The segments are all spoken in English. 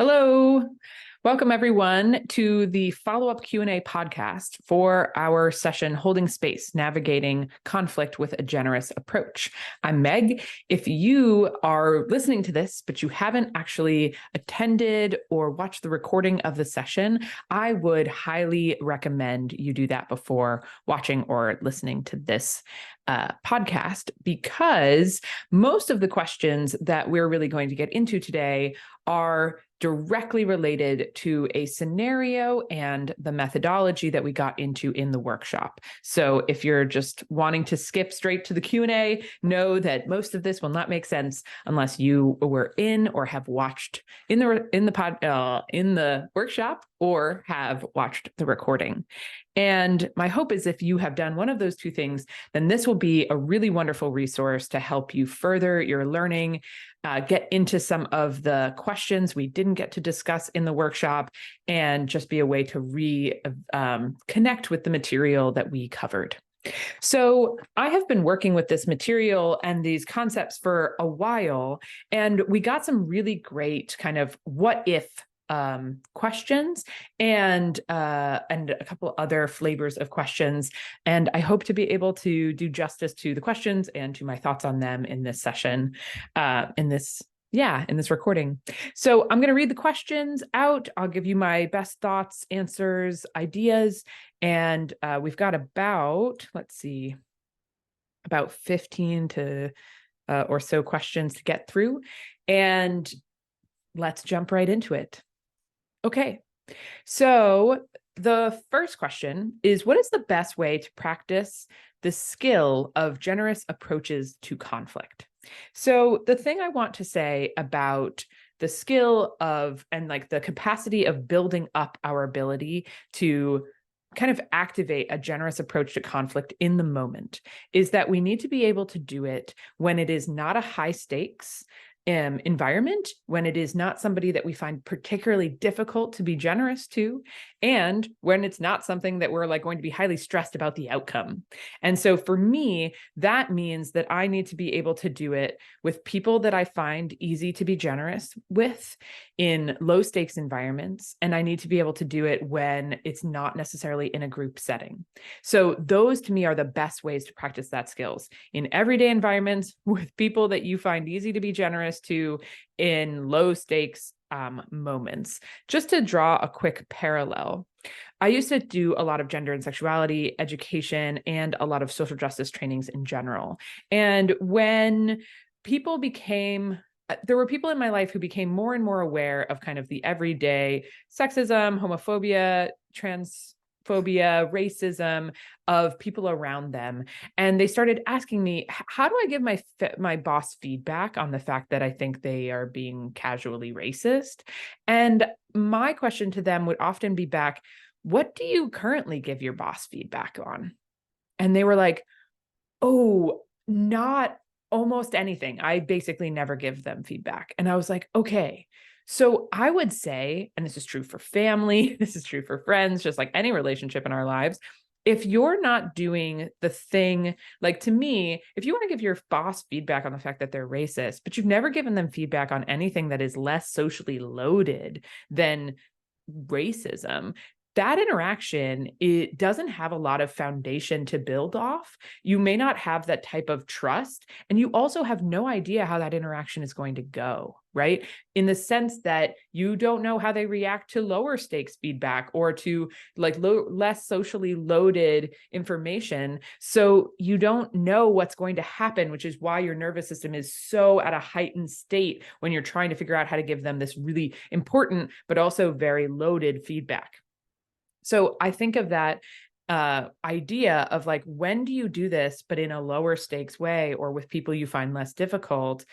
Hello. Welcome everyone to the follow-up Q&A podcast for our session Holding Space, Navigating Conflict with a Generous Approach. I'm Meg. If you are listening to this, but you haven't actually attended or watched the recording of the session, I would highly recommend you do that before watching or listening to this podcast, because most of the questions that we're really going to get into today are directly related to a scenario and the methodology that we got into in the workshop. So if you're just wanting to skip straight to the Q&A, know that most of this will not make sense unless you were in or have watched in the workshop or have watched the recording. And my hope is if you have done one of those two things, then this will be a really wonderful resource to help you further your learning, get into some of the questions we didn't get to discuss in the workshop, and just be a way to connect with the material that we covered. So I have been working with this material and these concepts for a while, and we got some really great kind of what if questions and a couple other flavors of questions. And I hope to be able to do justice to the questions and to my thoughts on them in this session, in this recording. So I'm going to read the questions out. I'll give you my best thoughts, answers, ideas. And we've got about 15 to or so questions to get through. And let's jump right into it. Okay, so the first question is, what is the best way to practice the skill of generous approaches to conflict? So the thing I want to say about the skill of and like the capacity of building up our ability to kind of activate a generous approach to conflict in the moment is that we need to be able to do it when it is not a high stakes environment, when it is not somebody that we find particularly difficult to be generous to, and when it's not something that we're like going to be highly stressed about the outcome. And so for me, that means that I need to be able to do it with people that I find easy to be generous with in low stakes environments. And I need to be able to do it when it's not necessarily in a group setting. So those to me are the best ways to practice that skills in everyday environments with people that you find easy to be generous to in low stakes moments. Just to draw a quick parallel, I used to do a lot of gender and sexuality education and a lot of social justice trainings in general. And when people there were people in my life who became more and more aware of kind of the everyday sexism, homophobia, transphobia, racism of people around them. And they started asking me, how do I give my boss feedback on the fact that I think they are being casually racist? And my question to them would often be back, what do you currently give your boss feedback on? And they were like, oh, not almost anything. I basically never give them feedback. And I was like, okay. So I would say, and this is true for family, this is true for friends, just like any relationship in our lives, if you're not doing the thing, like to me, if you want to give your boss feedback on the fact that they're racist, but you've never given them feedback on anything that is less socially loaded than racism, that interaction, it doesn't have a lot of foundation to build off. You may not have that type of trust, and you also have no idea how that interaction is going to go, right? In the sense that you don't know how they react to lower stakes feedback or to like less socially loaded information. So you don't know what's going to happen, which is why your nervous system is so at a heightened state when you're trying to figure out how to give them this really important, but also very loaded feedback. So I think of that idea of like, when do you do this, but in a lower stakes way or with people you find less difficult?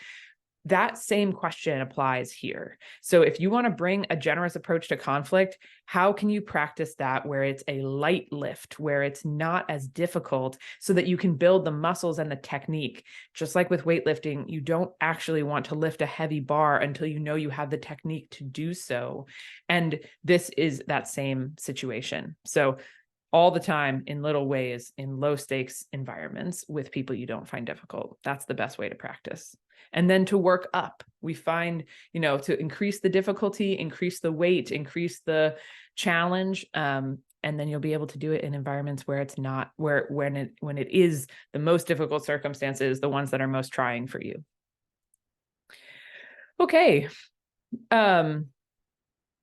That same question applies here. So if you want to bring a generous approach to conflict, how can you practice that where it's a light lift, where it's not as difficult, so that you can build the muscles and the technique? Just like with weightlifting, you don't actually want to lift a heavy bar until you know you have the technique to do so. And this is that same situation. So all the time in little ways in low stakes environments with people you don't find difficult. That's the best way to practice. And then to work up, we find, to increase the difficulty, increase the weight, increase the challenge. And then you'll be able to do it in environments where it's not, when it is the most difficult circumstances, the ones that are most trying for you. Okay. The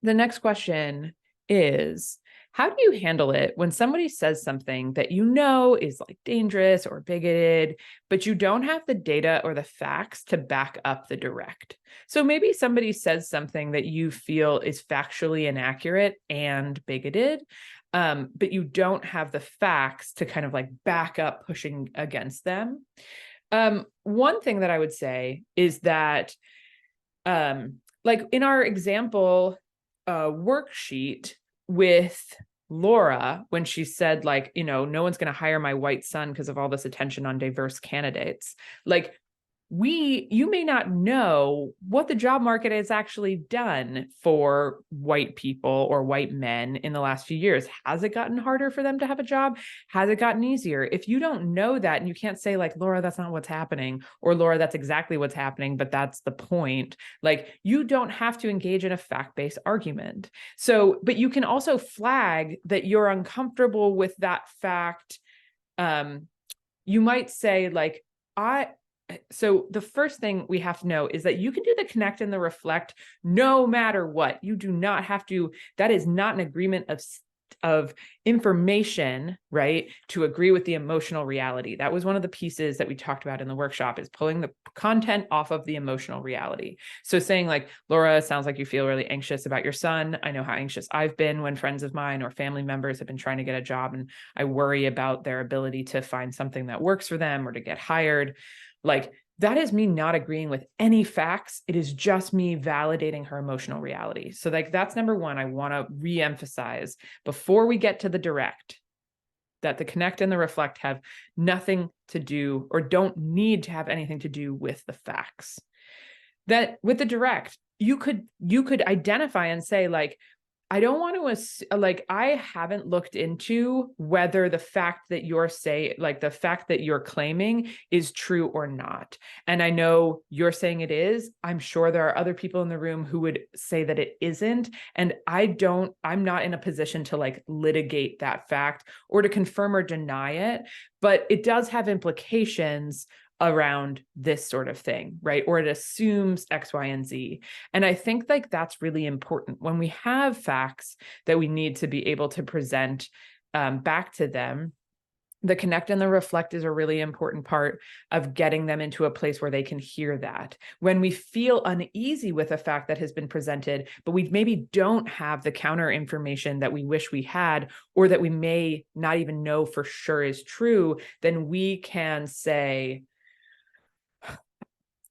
next question is, how do you handle it when somebody says something that is like dangerous or bigoted, but you don't have the data or the facts to back up the direct? So maybe somebody says something that you feel is factually inaccurate and bigoted, but you don't have the facts to kind of like back up pushing against them. One thing that I would say is that, like in our example worksheet with Laura, when she said like, no one's going to hire my white son because of all this attention on diverse candidates, like you may not know what the job market has actually done for white people or white men in the last few years. Has it gotten harder for them to have a job? Has it gotten easier? If you don't know that, and you can't say like, Laura, that's not what's happening, or Laura, that's exactly what's happening, but that's the point. Like, you don't have to engage in a fact-based argument. So, but you can also flag that you're uncomfortable with that fact. You might say like, so the first thing we have to know is that you can do the connect and the reflect no matter what. You do not have to, that is not an agreement of information, right? To agree with the emotional reality. That was one of the pieces that we talked about in the workshop, is pulling the content off of the emotional reality. So saying like, Laura, sounds like you feel really anxious about your son. I know how anxious I've been when friends of mine or family members have been trying to get a job, and I worry about their ability to find something that works for them or to get hired. Like, that is me not agreeing with any facts. It is just me validating her emotional reality. So like, that's number one. I want to reemphasize before we get to the direct, that the connect and the reflect have nothing to do, or don't need to have anything to do with the facts. That with the direct, you could identify and say like, I don't want to, like, I haven't looked into whether the fact that the fact that you're claiming is true or not. And I know you're saying it is. I'm sure there are other people in the room who would say that it isn't. And I'm not in a position to like litigate that fact or to confirm or deny it, but it does have implications around this sort of thing, right? Or it assumes X, Y, and Z. And I think like that's really important when we have facts that we need to be able to present back to them. The connect and the reflect is a really important part of getting them into a place where they can hear that. When we feel uneasy with a fact that has been presented, but we maybe don't have the counter information that we wish we had, or that we may not even know for sure is true, then we can say,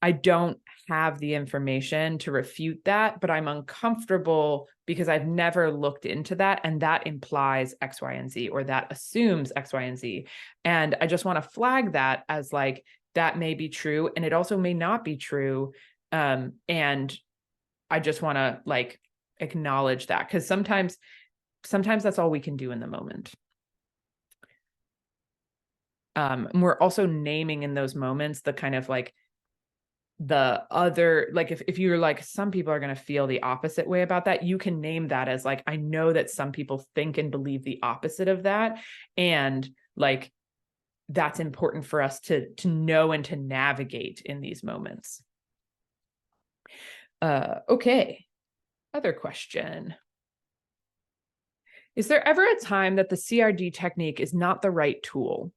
I don't have the information to refute that, but I'm uncomfortable because I've never looked into that. And that implies X, Y, and Z, or that assumes X, Y, and Z. And I just want to flag that as like, that may be true. And it also may not be true. And I just want to like acknowledge that, because sometimes that's all we can do in the moment. And we're also naming in those moments the kind of like, the other, like if you're like, some people are going to feel the opposite way about that, you can name that as like, I know that some people think and believe the opposite of that, and like that's important for us to know and to navigate in these moments. Okay, other question. Is there ever a time that the CRD technique is not the right tool?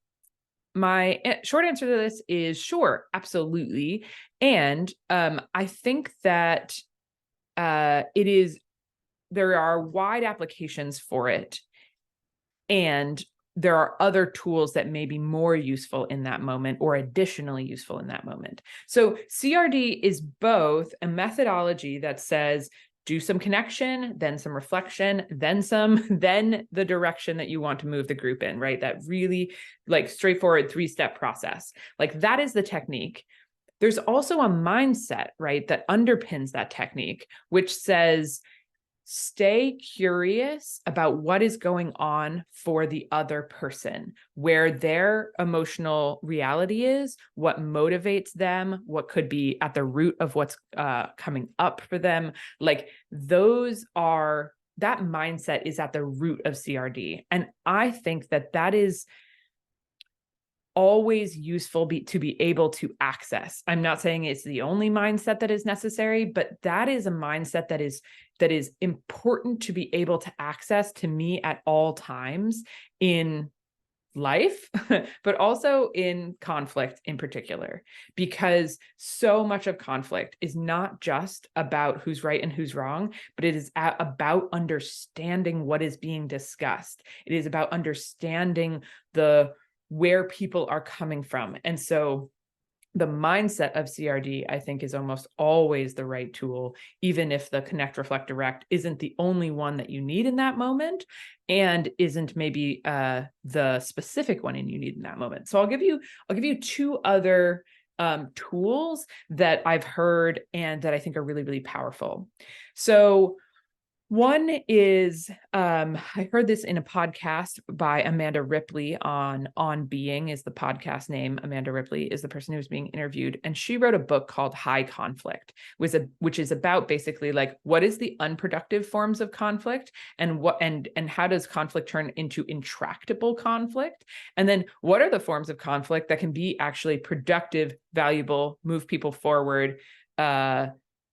My short answer to this is sure, absolutely. And I think that there are wide applications for it. And there are other tools that may be more useful in that moment, or additionally useful in that moment. So CRD is both a methodology that says, do some connection, then some reflection, then the direction that you want to move the group in, right? That really like straightforward 3-step process. Like that is the technique. There's also a mindset, right, that underpins that technique, which says, stay curious about what is going on for the other person, where their emotional reality is, what motivates them, what could be at the root of what's coming up for them. Like that mindset is at the root of CRD. And I think that is always useful to be able to access. I'm not saying it's the only mindset that is necessary, but that is a mindset that is important to be able to access to me at all times in life, but also in conflict in particular, because so much of conflict is not just about who's right and who's wrong, but it is about understanding what is being discussed. It is about understanding where people are coming from. And so the mindset of CRD, I think, is almost always the right tool, even if the connect, reflect, direct isn't the only one that you need in that moment and isn't maybe the specific one you need in that moment. So I'll give you two other tools that I've heard and that I think are really, really powerful. So one is, I heard this in a podcast by Amanda Ripley on Being is the podcast name. Amanda Ripley is the person who's being interviewed. And she wrote a book called High Conflict, which is about basically like, what is the unproductive forms of conflict and how does conflict turn into intractable conflict? And then what are the forms of conflict that can be actually productive, valuable, move people forward,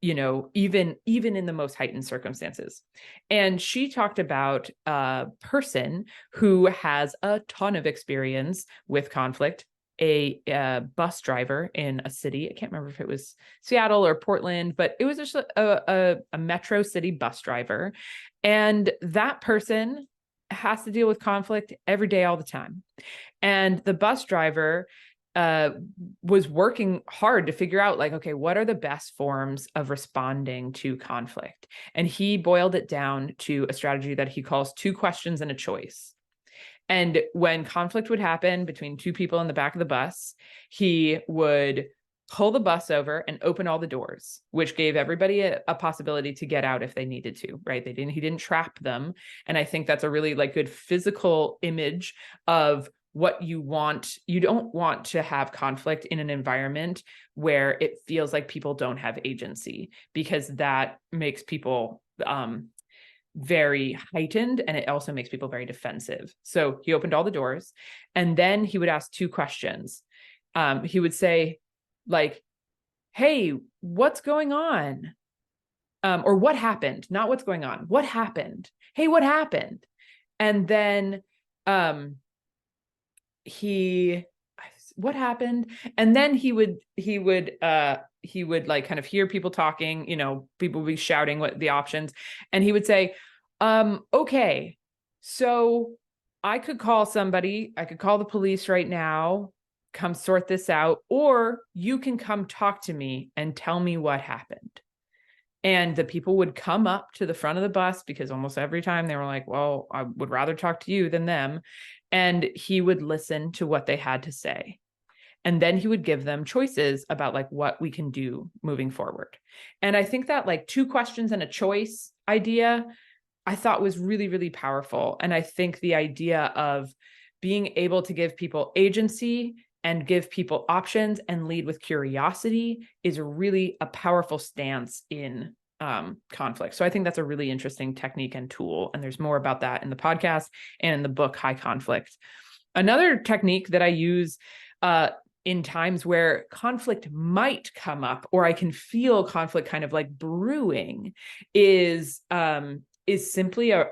even in the most heightened circumstances. And she talked about a person who has a ton of experience with conflict, a bus driver in a city. I can't remember if it was Seattle or Portland, but it was just a metro city bus driver. And that person has to deal with conflict every day, all the time. And the bus driver was working hard to figure out like, okay, what are the best forms of responding to conflict? And he boiled it down to a strategy that he calls 2 questions and a choice. And when conflict would happen between 2 people in the back of the bus, he would pull the bus over and open all the doors, which gave everybody a possibility to get out if they needed to, right? He didn't trap them. And I think that's a really like good physical image of what you want. You don't want to have conflict in an environment where it feels like people don't have agency, because that makes people very heightened, and it also makes people very defensive. So he opened all the doors, and then he would ask 2 questions. He would say like, hey, what's going on? Or what happened? Not what's going on. What happened? Hey, what happened? And then what happened? And then he would like kind of hear people talking, people would be shouting what the options. And he would say, okay, so I could call somebody, I could call the police right now, come sort this out, or you can come talk to me and tell me what happened. And the people would come up to the front of the bus, because almost every time they were like, well, I would rather talk to you than them. And he would listen to what they had to say. And then he would give them choices about like what we can do moving forward. And I think that like 2 questions and a choice idea, I thought was really, really powerful. And I think the idea of being able to give people agency and give people options and lead with curiosity is really a powerful stance in conflict. So I think that's a really interesting technique and tool. And there's more about that in the podcast and in the book, High Conflict. Another technique that I use in times where conflict might come up, or I can feel conflict kind of like brewing, is simply a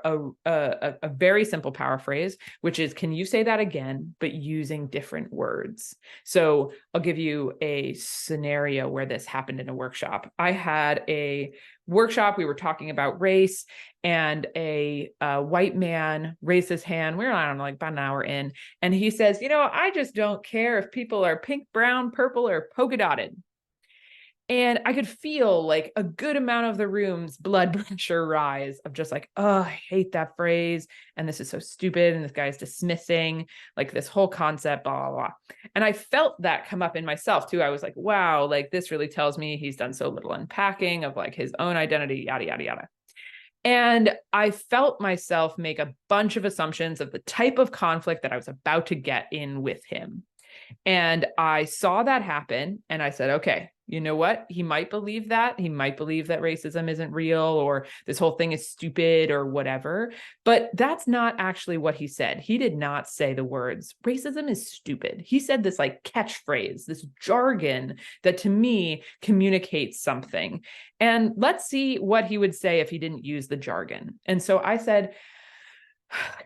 very simple power phrase, which is, can you say that again, but using different words? So I'll give you a scenario where this happened in a workshop. I had a workshop, we were talking about race, and a white man raised his hand. We were, I don't know, like about an hour in, and he says, I just don't care if people are pink, brown, purple, or polka dotted. And I could feel like a good amount of the room's blood pressure rise of just like, oh, I hate that phrase. And this is so stupid. And this guy's dismissing like this whole concept, blah, blah, blah. And I felt that come up in myself too. I was like, wow, like this really tells me he's done so little unpacking of like his own identity, yada, yada, yada. And I felt myself make a bunch of assumptions of the type of conflict that I was about to get in with him. And I saw that happen and I said, okay, you know what? He might believe that. He might believe that racism isn't real or this whole thing is stupid or whatever. But that's not actually what he said. He did not say the words, racism is stupid. He said this like catchphrase, this jargon that to me communicates something. And let's see what he would say if he didn't use the jargon. And so I said,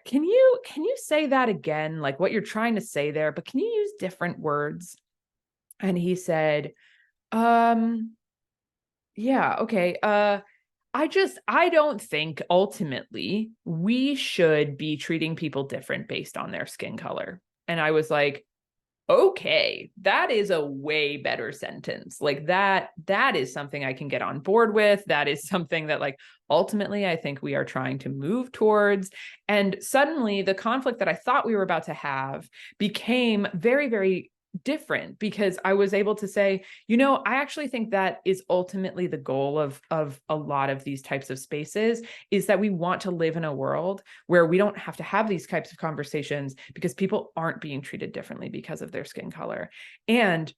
can you say that again, like what you're trying to say there, but can you use different words? And he said, yeah, okay. I don't think ultimately we should be treating people different based on their skin color. And I was like, okay, that is a way better sentence. Like that is something I can get on board with. That is something that like ultimately I think we are trying to move towards. And suddenly the conflict that I thought we were about to have became very, very different because I was able to say, you know, I actually think that is ultimately the goal of a lot of these types of spaces, is that we want to live in a world where we don't have to have these types of conversations because people aren't being treated differently because of their skin color. And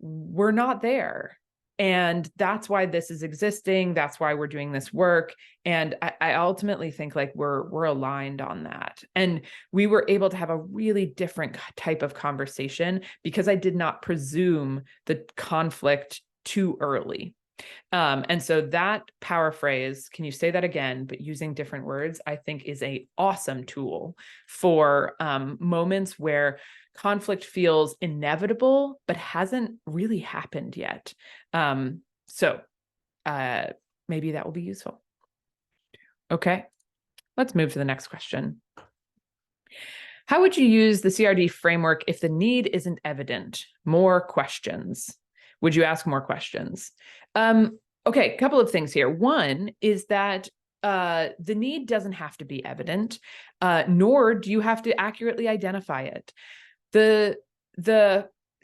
we're not there. And that's why this is existing. That's why we're doing this work. And I ultimately think like we're aligned on that. And we were able to have a really different type of conversation because I did not presume the conflict too early. And so that power phrase, can you say that again, but using different words, I think is an awesome tool for moments where conflict feels inevitable, but hasn't really happened yet. So maybe that will be useful. Okay, let's move to the next question. How would you use the CRD framework if the need isn't evident? More questions. Would you ask more questions? Okay, a couple of things here. One is that the need doesn't have to be evident, nor do you have to accurately identify it. The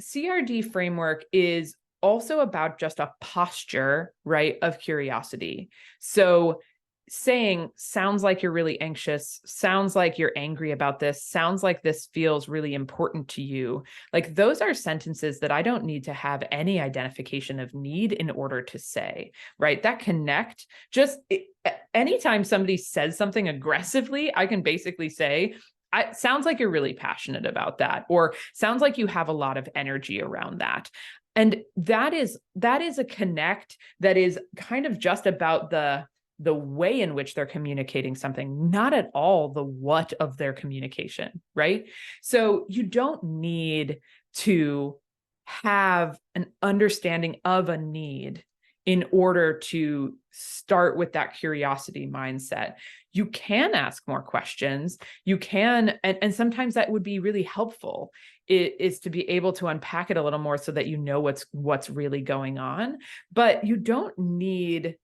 CRD framework is also about just a posture, right, of curiosity. So saying, sounds like you're really anxious, sounds like you're angry about this, sounds like this feels really important to you. Like those are sentences that I don't need to have any identification of need in order to say, right? That connect, just anytime somebody says something aggressively, I can basically say, sounds like you're really passionate about that, or sounds like you have a lot of energy around that. And that is a connect that is kind of just about the way in which they're communicating something, not at all the what of their communication, right? So you don't need to have an understanding of a need in order to start with that curiosity mindset. You can ask more questions. You can, and sometimes that would be really helpful, is to be able to unpack it a little more so that you know what's really going on. But you don't need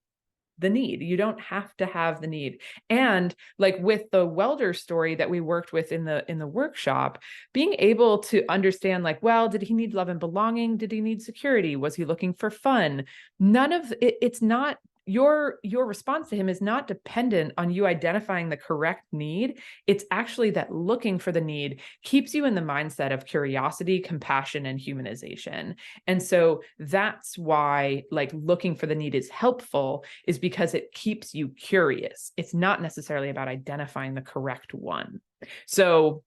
the need. You don't have to have the need. And like with the Welder story that we worked with in the workshop, being able to understand like, well, did he need love and belonging? Did he need security? Was he looking for fun? None of it, it's not, your response to him is not dependent on you identifying the correct need. It's actually that looking for the need keeps you in the mindset of curiosity, compassion, and humanization. And so that's why like looking for the need is helpful, is because it keeps you curious. It's not necessarily about identifying the correct one. So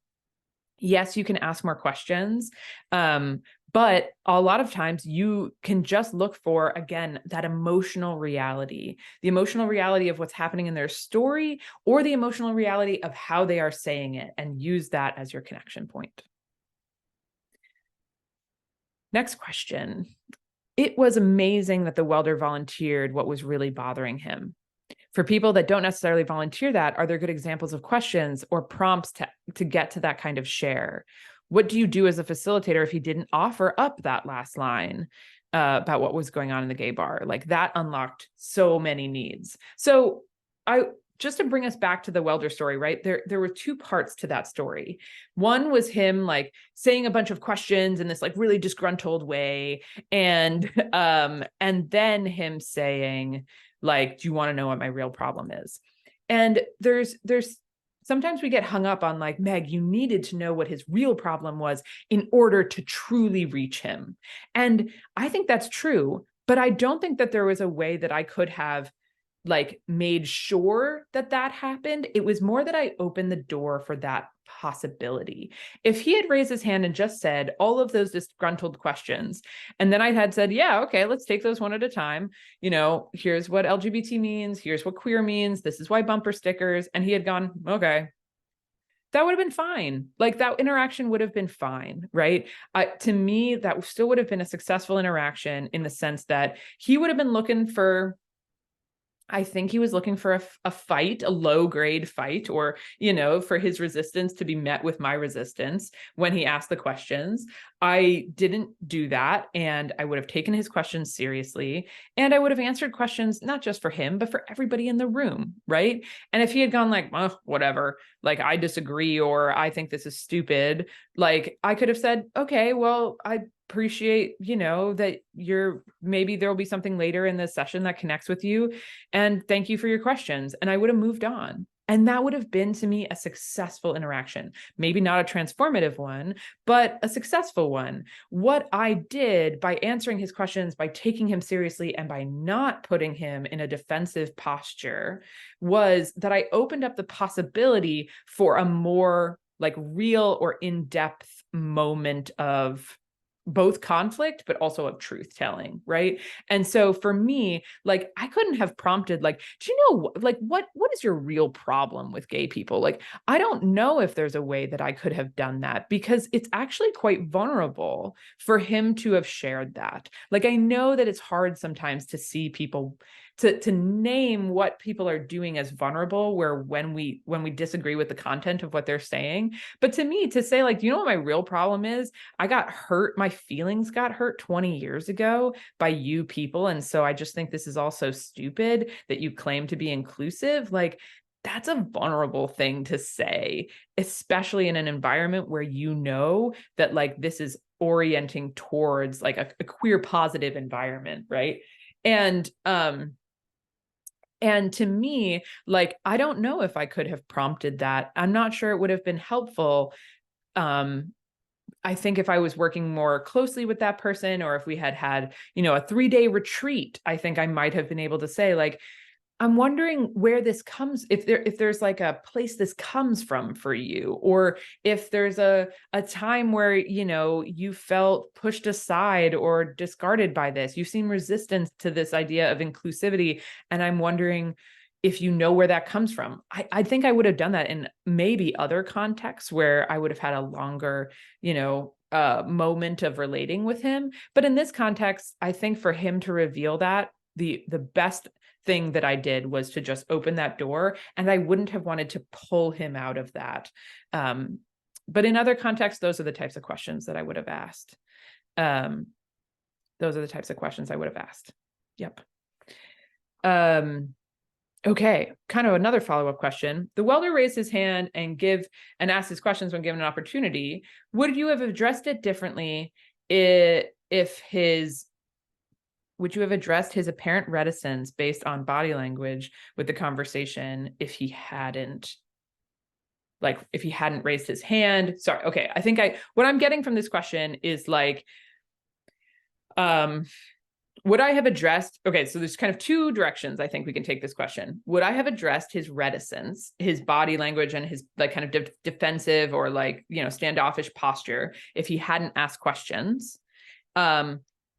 yes, you can ask more questions. But a lot of times you can just look for, again, that emotional reality, the emotional reality of what's happening in their story, or the emotional reality of how they are saying it, and use that as your connection point. Next question. It was amazing that the welder volunteered what was really bothering him. For people that don't necessarily volunteer that, are there good examples of questions or prompts to get to that kind of share? What do you do as a facilitator if he didn't offer up that last line about what was going on in the gay bar? Like that unlocked so many needs. So just to bring us back to the Welder story, right? There were two parts to that story. One was him like saying a bunch of questions in this like really disgruntled way. And then him saying like, do you want to know what my real problem is? And there's sometimes we get hung up on like, Meg, you needed to know what his real problem was in order to truly reach him. And I think that's true, but I don't think that there was a way that I could have like made sure that that happened. It was more that I opened the door for that possibility. If he had raised his hand and just said all of those disgruntled questions, and then I had said, yeah, okay, let's take those one at a time. You know, here's what LGBT means. Here's what queer means. This is why bumper stickers. And he had gone, okay, that would have been fine. Like that interaction would have been fine, right? To me, that still would have been a successful interaction in the sense that he would have been looking for, I think he was looking for a fight, a low grade fight, or, you know, for his resistance to be met with my resistance when he asked the questions. I didn't do that. And I would have taken his questions seriously. And I would have answered questions, not just for him, but for everybody in the room. Right. And if he had gone like, oh, whatever, like I disagree, or I think this is stupid, like I could have said, okay, well, I appreciate, you know, that maybe there'll be something later in this session that connects with you. And thank you for your questions. And I would have moved on. And that would have been to me a successful interaction, maybe not a transformative one, but a successful one. What I did by answering his questions, by taking him seriously, and by not putting him in a defensive posture was that I opened up the possibility for a more like real or in-depth moment of both conflict, but also of truth telling. Right. And so for me, like, I couldn't have prompted, like, do you know, like, what is your real problem with gay people? Like, I don't know if there's a way that I could have done that, because it's actually quite vulnerable for him to have shared that. Like, I know that it's hard sometimes to see people to name what people are doing as vulnerable, where when we disagree with the content of what they're saying. But to me, to say like, you know what my real problem is? I got hurt. My feelings got hurt 20 years ago by you people. And so I just think this is all so stupid that you claim to be inclusive. Like, that's a vulnerable thing to say, especially in an environment where you know that like this is orienting towards like a queer positive environment, right? And to me, like, I don't know if I could have prompted that. I'm not sure it would have been helpful. I think if I was working more closely with that person, or if we had, you know, a 3-day retreat, I think I might have been able to say like, I'm wondering where this comes, if there's like a place this comes from for you, or if there's a time where, you know, you felt pushed aside or discarded by this. You seem resistant to this idea of inclusivity. And I'm wondering if you know where that comes from. I think I would have done that in maybe other contexts where I would have had a longer, you know, moment of relating with him. But in this context, I think for him to reveal that, the best thing that I did was to just open that door, and I wouldn't have wanted to pull him out of that. But in other contexts, those are the types of questions that I would have asked. Those are the types of questions I would have asked. Yep. Okay, kind of another follow-up question. The welder raised his hand and asked his questions when given an opportunity. Would you have addressed it differently would you have addressed his apparent reticence based on body language with the conversation if he hadn't raised his hand? Sorry. Okay. I think what I'm getting from this question is like, would I have addressed, okay, so there's kind of two directions I think we can take this question. Would I have addressed his reticence, his body language, and his like kind of defensive or like, you know, standoffish posture if he hadn't asked questions?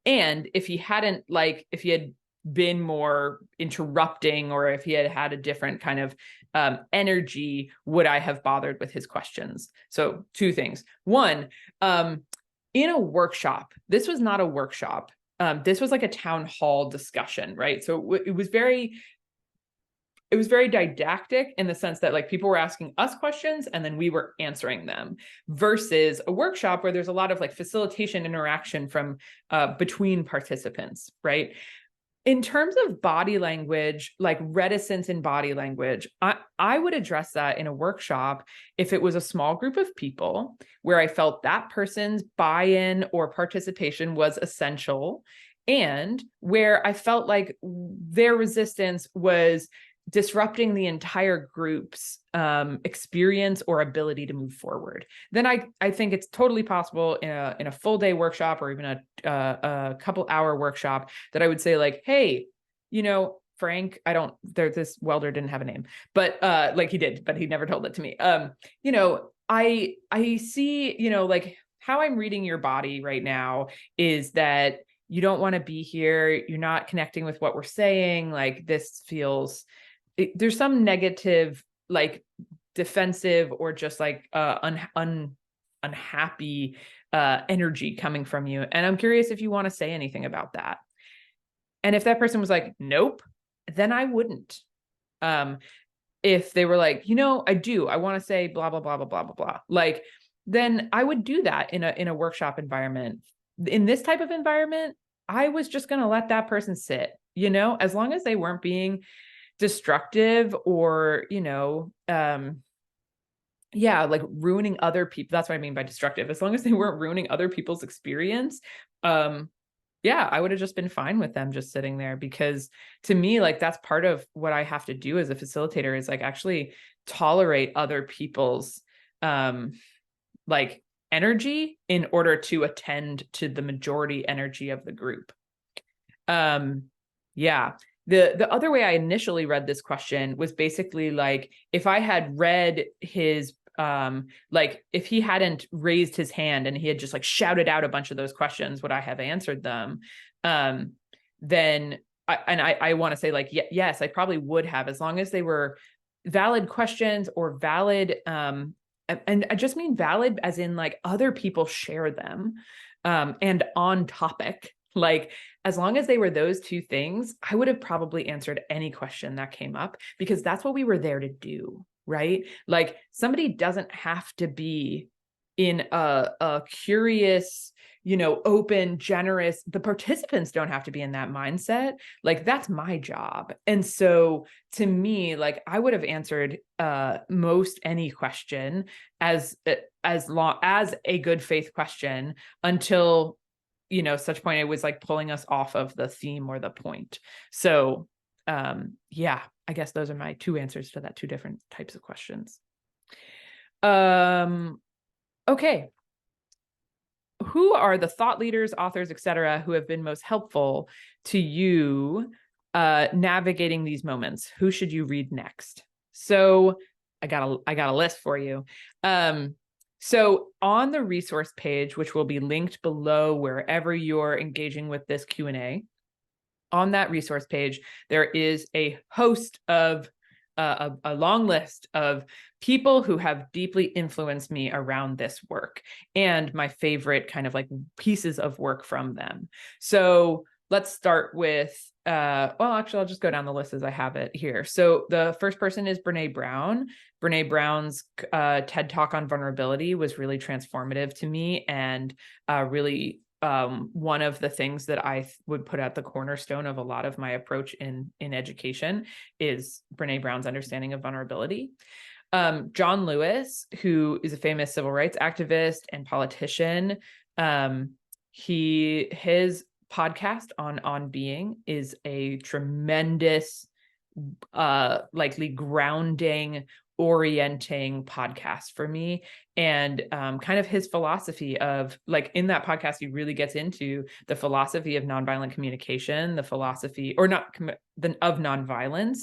And if he had been more interrupting, or if he had a different kind of energy, would I have bothered with his questions? So two things. One, in a workshop, this was not a workshop. This was like a town hall discussion, right? So it was very didactic in the sense that like people were asking us questions and then we were answering them, versus a workshop where there's a lot of like facilitation interaction from between participants, right? In terms of body language, like reticence in body language, I would address that in a workshop if it was a small group of people where I felt that person's buy-in or participation was essential, and where I felt like their resistance was disrupting the entire group's experience or ability to move forward, then I think it's totally possible in a full day workshop or even a couple hour workshop that I would say like, hey, Frank, this welder didn't have a name, but like he did, but he never told it to me. I see, like how I'm reading your body right now is that you don't want to be here. You're not connecting with what we're saying. Like this feels, there's some negative, like defensive or just like unhappy energy coming from you. And I'm curious if you want to say anything about that. And if that person was like, nope, then I wouldn't. If they were like, I want to say blah, blah, blah, blah, blah, blah, blah. Like, then I would do that in a workshop environment. In this type of environment, I was just going to let that person sit, as long as they weren't being destructive or, like ruining other people. That's what I mean by destructive. As long as they weren't ruining other people's experience, I would have just been fine with them just sitting there, because to me, like that's part of what I have to do as a facilitator is like actually tolerate other people's like energy in order to attend to the majority energy of the group. The other way I initially read this question was basically like, if I had read his like if he hadn't raised his hand and he had just like shouted out a bunch of those questions, would I have answered them? Then I want to say like, yes, I probably would have, as long as they were valid questions or valid, and I just mean valid as in like other people share them, and on topic. Like, as long as they were those two things, I would have probably answered any question that came up, because that's what we were there to do, right? Like, somebody doesn't have to be in a curious, open, generous, the participants don't have to be in that mindset. Like, that's my job. And so to me, like, I would have answered most any question as long as a good faith question until such point it was like pulling us off of the theme or the point. So I guess those are my two answers to that, two different types of questions. Okay. Who are the thought leaders, authors, etc., who have been most helpful to you navigating these moments? Who should you read next? So I got a list for you. So on the resource page, which will be linked below wherever you're engaging with this Q&A, on that resource page, there is a host of a long list of people who have deeply influenced me around this work and my favorite kind of like pieces of work from them. So let's start with, actually, I'll just go down the list as I have it here. So the first person is Brene Brown. Brene Brown's TED Talk on vulnerability was really transformative to me, and really one of the things that I would put at the cornerstone of a lot of my approach in education is Brene Brown's understanding of vulnerability. John Lewis, who is a famous civil rights activist and politician, his podcast on being is a tremendous, likely grounding, orienting podcast for me. And kind of his philosophy of, like, in that podcast, he really gets into the philosophy of nonviolent communication, the philosophy of nonviolence,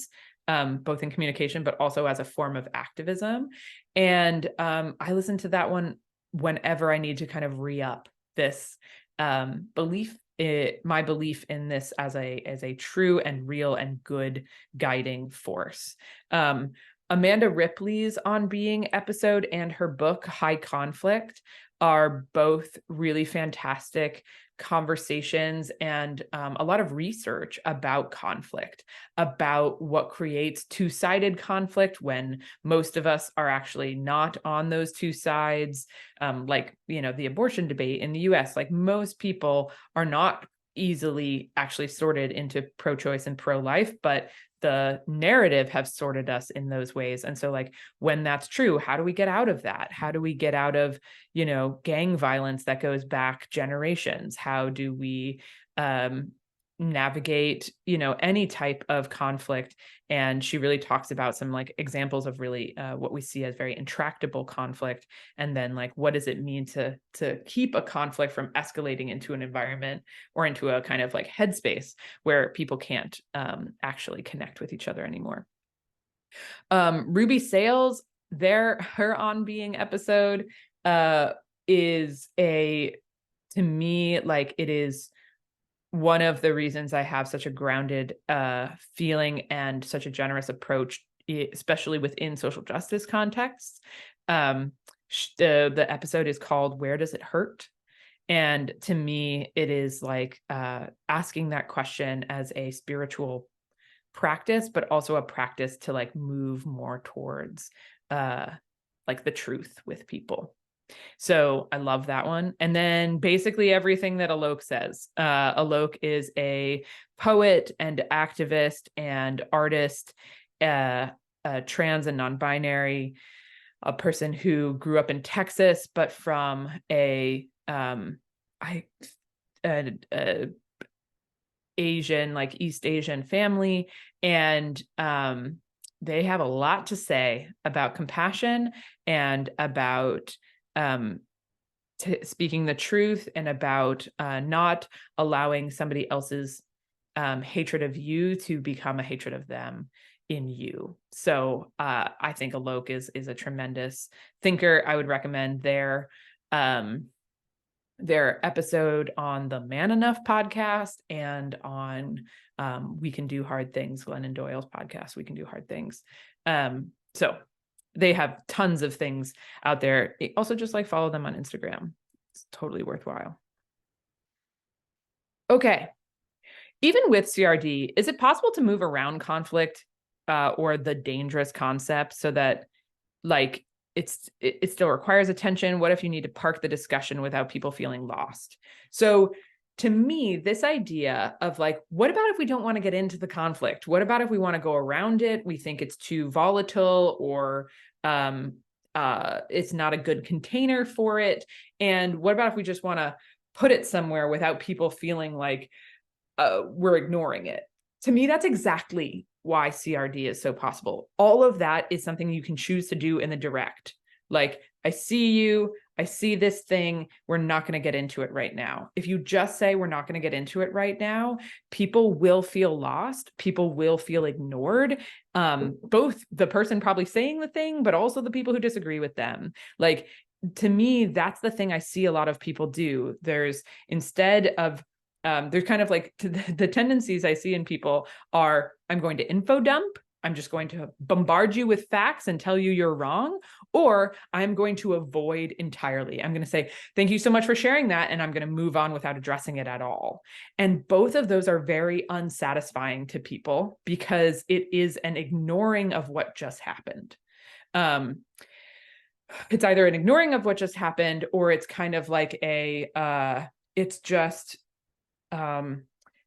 both in communication, but also as a form of activism. And I listen to that one whenever I need to kind of re-up this my belief in this as a true and real and good guiding force. Amanda Ripley's On Being episode and her book High Conflict are both really fantastic conversations and a lot of research about conflict, about what creates two-sided conflict when most of us are actually not on those two sides. Like, the abortion debate in the US, like most people are not easily actually sorted into pro-choice and pro-life, but the narrative have sorted us in those ways. And so, like, when that's true, how do we get out of that? How do we get out of, gang violence that goes back generations? How do we navigate, any type of conflict. And she really talks about some like examples of really what we see as very intractable conflict. And then like, what does it mean to keep a conflict from escalating into an environment or into a kind of like headspace where people can't actually connect with each other anymore. Ruby Sales, her On Being episode is to me, like, it is one of the reasons I have such a grounded feeling and such a generous approach, especially within social justice contexts. The episode is called Where Does It Hurt? And to me, it is like asking that question as a spiritual practice, but also a practice to like move more towards like the truth with people. So I love that one. And then basically everything that Alok says. Alok is a poet and activist and artist, trans and non-binary, a person who grew up in Texas, but from Asian, like East Asian family. And they have a lot to say about compassion and about speaking the truth and about not allowing somebody else's hatred of you to become a hatred of them in you. So I think Alok is a tremendous thinker. I would recommend their episode on the Man Enough podcast and on We Can Do Hard Things, Glennon Doyle's podcast, We Can Do Hard Things. So they have tons of things out there. Also, just like follow them on Instagram. It's totally worthwhile. Okay. Even with CRD, is it possible to move around conflict or the dangerous concept so that like it still requires attention? What if you need to park the discussion without people feeling lost? So to me, this idea of like, what about if we don't want to get into the conflict? What about if we want to go around it? We think it's too volatile or it's not a good container for it. And what about if we just want to put it somewhere without people feeling like we're ignoring it? To me, that's exactly why CRD is so possible. All of that is something you can choose to do in the direct. Like, I see you, I see this thing, we're not going to get into it right now. If you just say we're not going to get into it right now, people will feel lost, people will feel ignored. Both the person probably saying the thing, but also the people who disagree with them. Like, to me, that's the thing I see a lot of people do. Instead of there's kind of like the tendencies I see in people are, I'm going to info dump. I'm just going to bombard you with facts and tell you you're wrong, or I'm going to avoid entirely. I'm going to say, thank you so much for sharing that. And I'm going to move on without addressing it at all. And both of those are very unsatisfying to people because it is an ignoring of what just happened. It's either an ignoring of what just happened, or it's kind of like it's just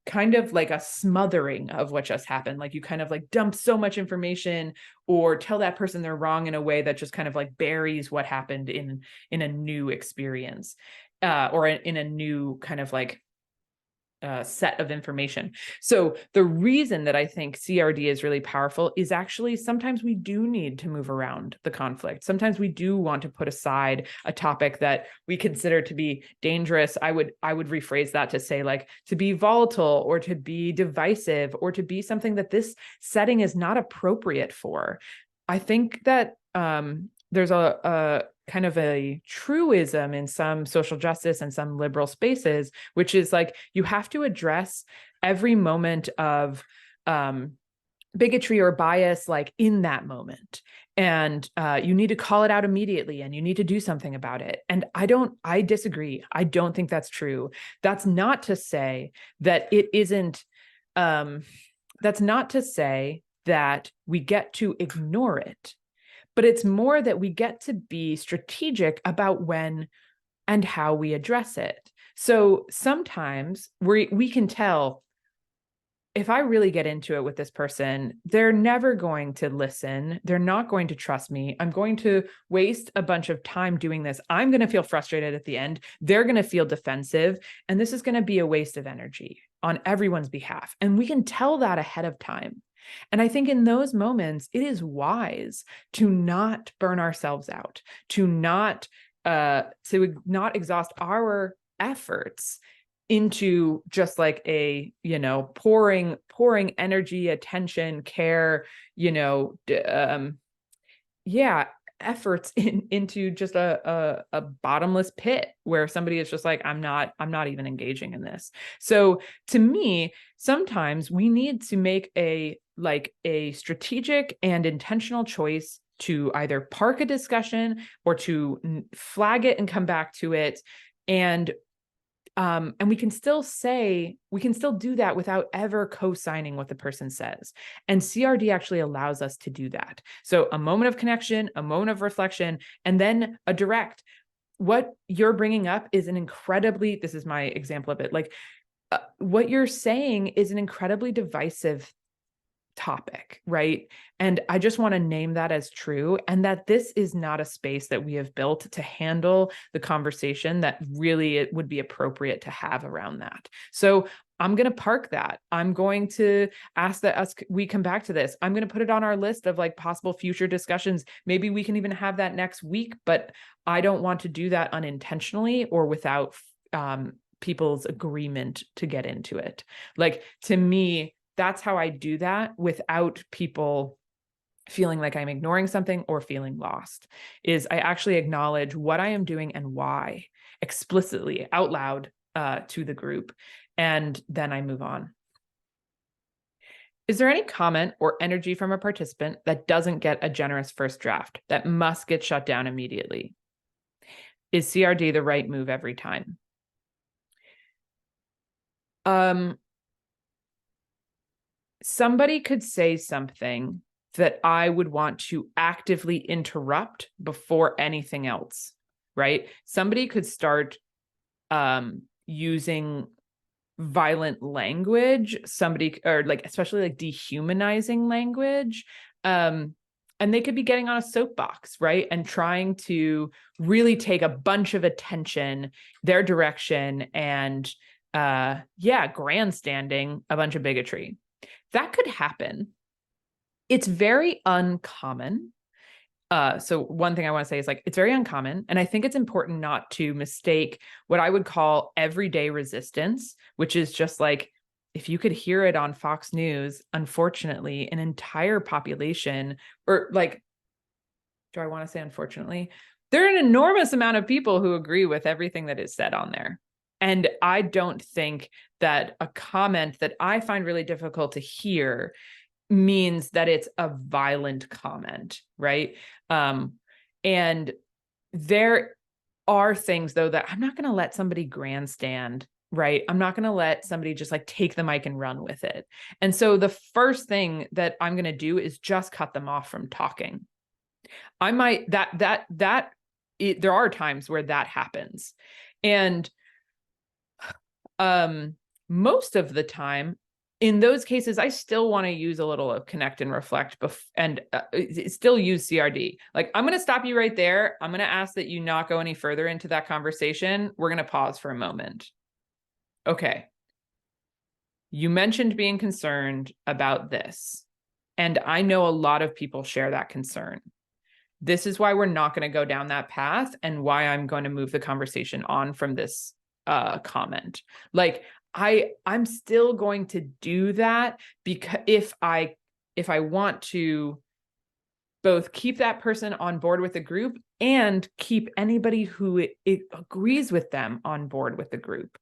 kind of like a smothering of what just happened. Like you kind of like dump so much information or tell that person they're wrong in a way that just kind of like buries what happened in a new experience or in a new kind of like set of information. So the reason that I think CRD is really powerful is actually sometimes we do need to move around the conflict. Sometimes we do want to put aside a topic that we consider to be dangerous. I would rephrase that to say like to be volatile or to be divisive or to be something that this setting is not appropriate for. I think that there's a kind of a truism in some social justice and some liberal spaces, which is like, you have to address every moment of bigotry or bias, like in that moment. And you need to call it out immediately and you need to do something about it. And I disagree. I don't think that's true. That's not to say that it isn't, that's not to say that we get to ignore it. But it's more that we get to be strategic about when and how we address it. So sometimes we can tell, if I really get into it with this person, they're never going to listen. They're not going to trust me. I'm going to waste a bunch of time doing this. I'm going to feel frustrated at the end. They're going to feel defensive. And this is going to be a waste of energy. on everyone's behalf. And we can tell that ahead of time. And I think in those moments, it is wise to not burn ourselves out, to not exhaust our efforts into just like a, pouring energy, attention, care, efforts into just a bottomless pit where somebody is just like, I'm not even engaging in this. So to me, sometimes we need to make a strategic and intentional choice to either park a discussion or to flag it and come back to it. And we can still do that without ever co-signing what the person says. And CRD actually allows us to do that. So a moment of connection, a moment of reflection, and then a direct. What you're bringing up is this is my example of it. What you're saying is an incredibly divisive topic, right? And I just want to name that as true, and that this is not a space that we have built to handle the conversation that really it would be appropriate to have around that. So I'm going to park that. I'm going to ask that we come back to this. I'm going to put it on our list of possible future discussions. Maybe we can even have that next week, but I don't want to do that unintentionally or without people's agreement to get into it. To me, that's how I do that without people feeling like I'm ignoring something or feeling lost, is I actually acknowledge what I am doing and why explicitly out loud to the group. And then I move on. Is there any comment or energy from a participant that doesn't get a generous first draft that must get shut down immediately? Is CRD the right move every time? Somebody could say something that I would want to actively interrupt before anything else, right? Somebody could start using violent language, especially dehumanizing language. And they could be getting on a soapbox, right? And trying to really take a bunch of attention their direction and grandstanding a bunch of bigotry. That could happen. It's very uncommon. So one thing I want to say is it's very uncommon. And I think it's important not to mistake what I would call everyday resistance, which is just if you could hear it on Fox News, unfortunately, an entire population, or do I want to say unfortunately? There are an enormous amount of people who agree with everything that is said on there. And I don't think that a comment that I find really difficult to hear means that it's a violent comment, right? And there are things, though, that I'm not going to let somebody grandstand, right? I'm not going to let somebody just take the mic and run with it. And so the first thing that I'm going to do is just cut them off from talking. I might, there are times where that happens. And most of the time, in those cases, I still want to use a little of connect and reflect and still use CRD. I'm going to stop you right there. I'm going to ask that you not go any further into that conversation. We're going to pause for a moment. Okay. You mentioned being concerned about this, and I know a lot of people share that concern. This is why we're not going to go down that path, and why I'm going to move the conversation on from this comment. I'm still going to do that, because if I want to both keep that person on board with the group and keep anybody who it agrees with them on board with the group,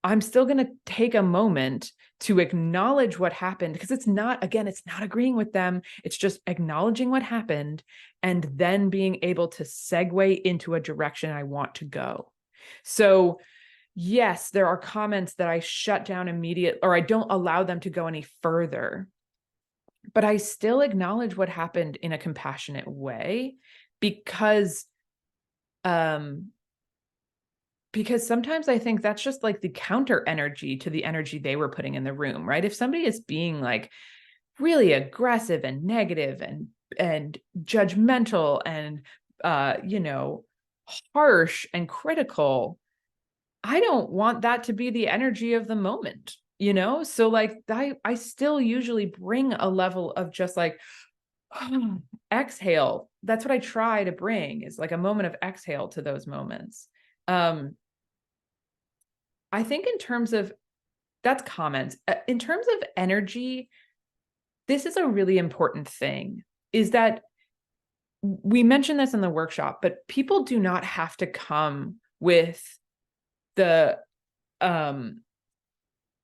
I'm still going to take a moment to acknowledge what happened, because it's not agreeing with them. It's just acknowledging what happened and then being able to segue into a direction I want to go. So yes, there are comments that I shut down immediately, or I don't allow them to go any further, but I still acknowledge what happened in a compassionate way, because sometimes I think that's just the counter energy to the energy they were putting in the room, right? If somebody is being really aggressive and negative and judgmental and harsh and critical, I don't want that to be the energy of the moment, you know? So like I still usually bring a level of just like exhale. That's what I try to bring, is like a moment of exhale to those moments. I think in terms of, that's comments. In terms of energy, this is a really important thing, is that we mentioned this in the workshop, but people do not have to come the um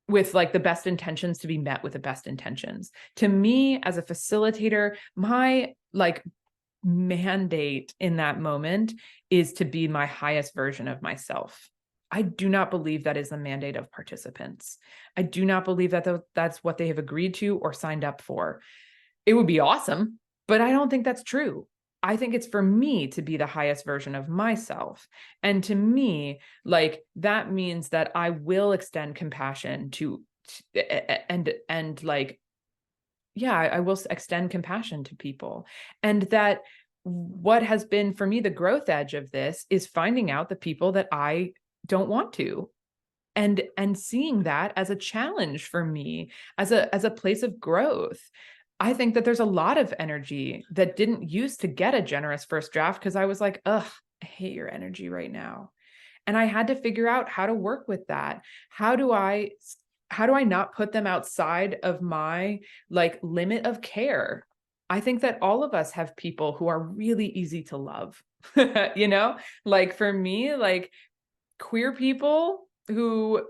with like the best intentions to be met with the best intentions. To me, as a facilitator, my like mandate in that moment is to be my highest version of myself. I do not believe that is the mandate of participants. I do not believe that that's what they have agreed to or signed up for. It would be awesome, but I don't think that's true. I think it's for me to be the highest version of myself. And to me, like that means that I will extend compassion to and like, yeah, I will extend compassion to people. And that what has been for me the growth edge of this is finding out the people that I don't want to, and seeing that as a challenge for me, as a place of growth. I think that there's a lot of energy that didn't used to get a generous first draft because I was like, ugh, I hate your energy right now. And I had to figure out how to work with that. How do I not put them outside of my like limit of care? I think that all of us have people who are really easy to love. You know, like for me, like queer people who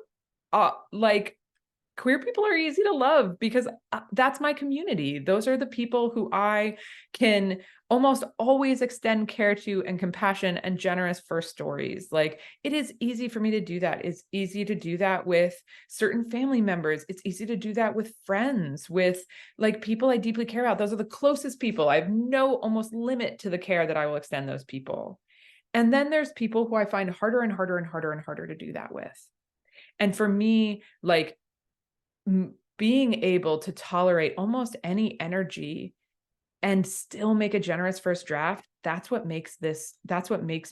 like queer people are easy to love because that's my community. Those are the people who I can almost always extend care to and compassion and generous first stories. Like it is easy for me to do that. It's easy to do that with certain family members. It's easy to do that with friends, with like people I deeply care about. Those are the closest people. I have no almost limit to the care that I will extend those people. And then there's people who I find harder and harder and harder and harder to do that with. And for me, like being able to tolerate almost any energy and still make a generous first draft, that's what makes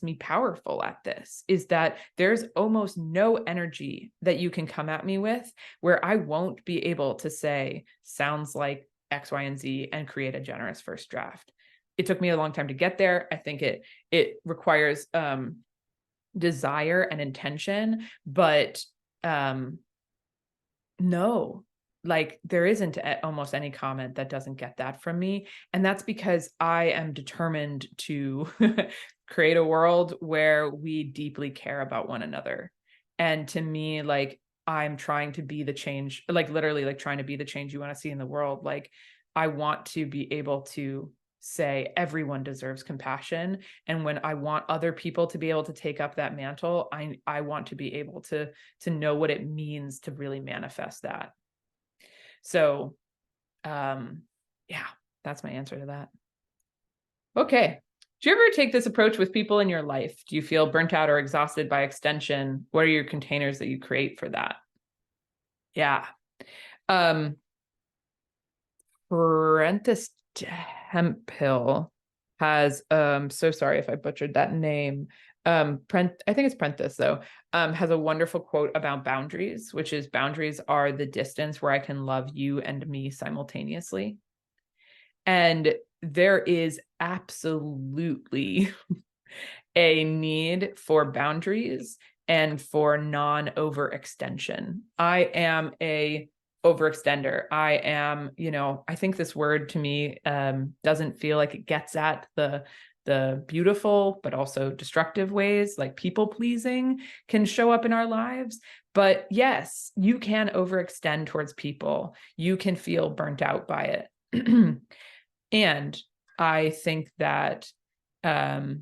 me powerful at this, is that there's almost no energy that you can come at me with where I won't be able to say sounds like X, Y, and Z and create a generous first draft. It took me a long time to get there. I think it requires desire and intention, but no, like there isn't almost any comment that doesn't get that from me. And that's because I am determined to create a world where we deeply care about one another. And to me, like I'm trying to be the change, like literally like trying to be the change you want to see in the world. Like I want to be able to say everyone deserves compassion. And when I want other people to be able to take up that mantle, I want to be able to know what it means to really manifest that. So yeah, that's my answer to that. Okay. Do you ever take this approach with people in your life? Do you feel burnt out or exhausted by extension? What are your containers that you create for that? Yeah. Prentice Temple has so sorry if I butchered that name. I think it's Prentice though, has a wonderful quote about boundaries, which is boundaries are the distance where I can love you and me simultaneously. And there is absolutely a need for boundaries and for non-overextension. I am a overextender. I am, I think this word to me doesn't feel like it gets at the beautiful but also destructive ways, like people pleasing can show up in our lives. But yes, you can overextend towards people. You can feel burnt out by it. And I think that and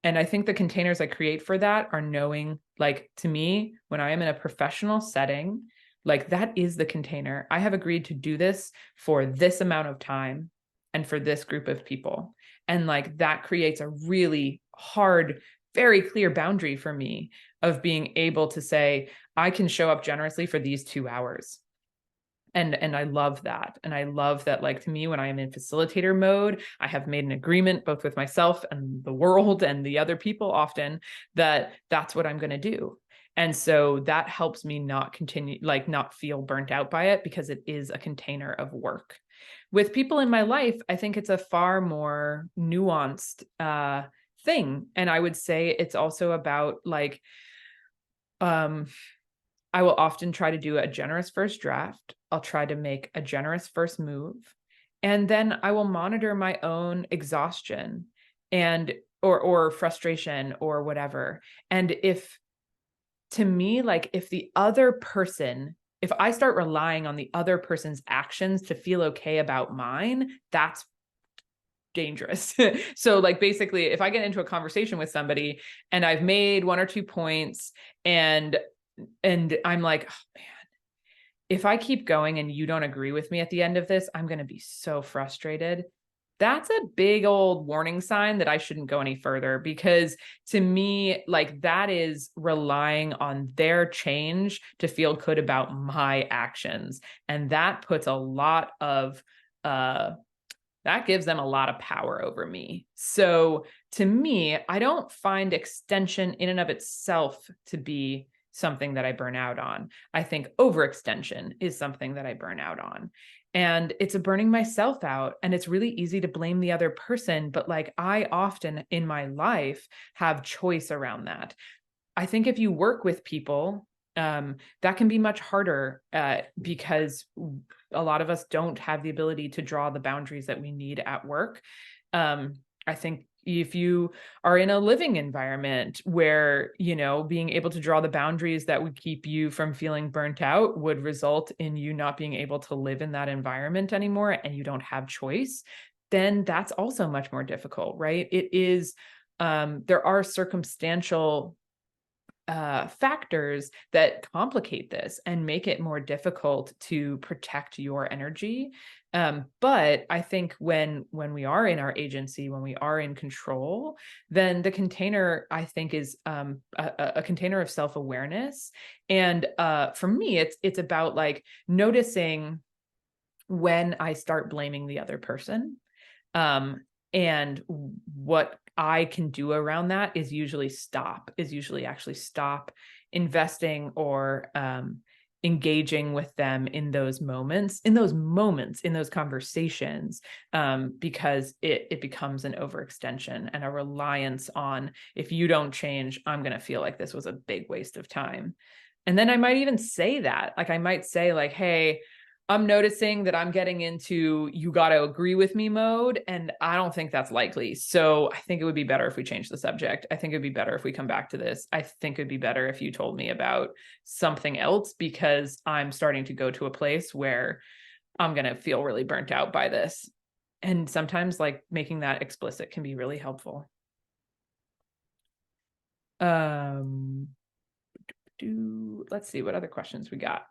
I think the containers I create for that are knowing, like, to me, when I am in a professional setting, like that is the container. I have agreed to do this for this amount of time and for this group of people. And like that creates a really hard, very clear boundary for me of being able to say, I can show up generously for these 2 hours. And I love that. And I love that, like, to me, when I am in facilitator mode, I have made an agreement both with myself and the world and the other people often that that's what I'm going to do. And so that helps me not continue, like not feel burnt out by it, because it is a container of work. With people in my life, I think it's a far more nuanced thing. And I would say it's also about like, I will often try to do a generous first draft. I'll try to make a generous first move. And then I will monitor my own exhaustion and or frustration or whatever. And if, to me, like if the other person, if I start relying on the other person's actions to feel okay about mine, that's dangerous. So like basically, if I get into a conversation with somebody and I've made 1 or 2 points and I'm like, oh man, if I keep going and you don't agree with me at the end of this, I'm going to be so frustrated. That's a big old warning sign that I shouldn't go any further, because to me, like that is relying on their change to feel good about my actions. And that puts a lot of, that gives them a lot of power over me. So to me, I don't find extension in and of itself to be something that I burn out on. I think overextension is something that I burn out on. And it's a burning myself out. And it's really easy to blame the other person. But like I often in my life have choice around that. I think if you work with people, that can be much harder because a lot of us don't have the ability to draw the boundaries that we need at work. I think if you are in a living environment where, you know, being able to draw the boundaries that would keep you from feeling burnt out would result in you not being able to live in that environment anymore and you don't have choice, then that's also much more difficult, right? It is, there are circumstantial factors that complicate this and make it more difficult to protect your energy. But I think when we are in our agency, when we are in control, then the container, I think, is a container of self-awareness. And for me, it's about like noticing when I start blaming the other person. And what I can do around that is usually actually stop investing or engaging with them in those moments, in those conversations, because it becomes an overextension and a reliance on, if you don't change, I'm going to feel like this was a big waste of time. And then I might even say that, like I might say like, hey, I'm noticing that I'm getting into you got to agree with me mode, and I don't think that's likely. So I think it would be better if we change the subject. I think it'd be better if we come back to this. I think it'd be better if you told me about something else, because I'm starting to go to a place where I'm going to feel really burnt out by this. And sometimes like making that explicit can be really helpful. Let's see what other questions we got.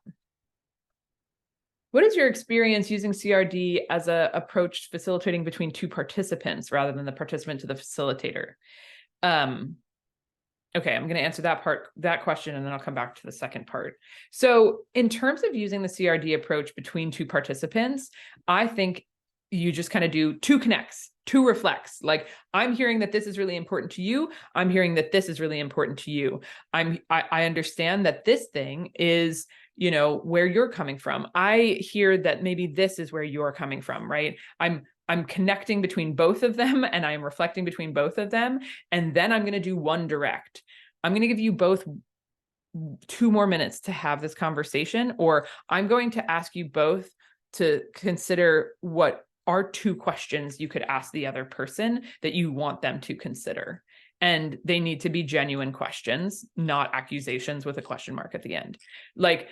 What is your experience using CRD as an approach facilitating between two participants rather than the participant to the facilitator? Okay, I'm going to answer that question, and then I'll come back to the second part. So in terms of using the CRD approach between two participants, I think you just kind of do two connects, two reflects. Like, I'm hearing that this is really important to you. I'm hearing that this is really important to you. I understand that this thing is, you know, where you're coming from. I hear that maybe this is where you're coming from, right? I'm connecting between both of them, and I'm reflecting between both of them. And then I'm going to do one direct. I'm going to give you both 2 more minutes to have this conversation, or I'm going to ask you both to consider what are 2 questions you could ask the other person that you want them to consider. And they need to be genuine questions, not accusations with a question mark at the end. Like,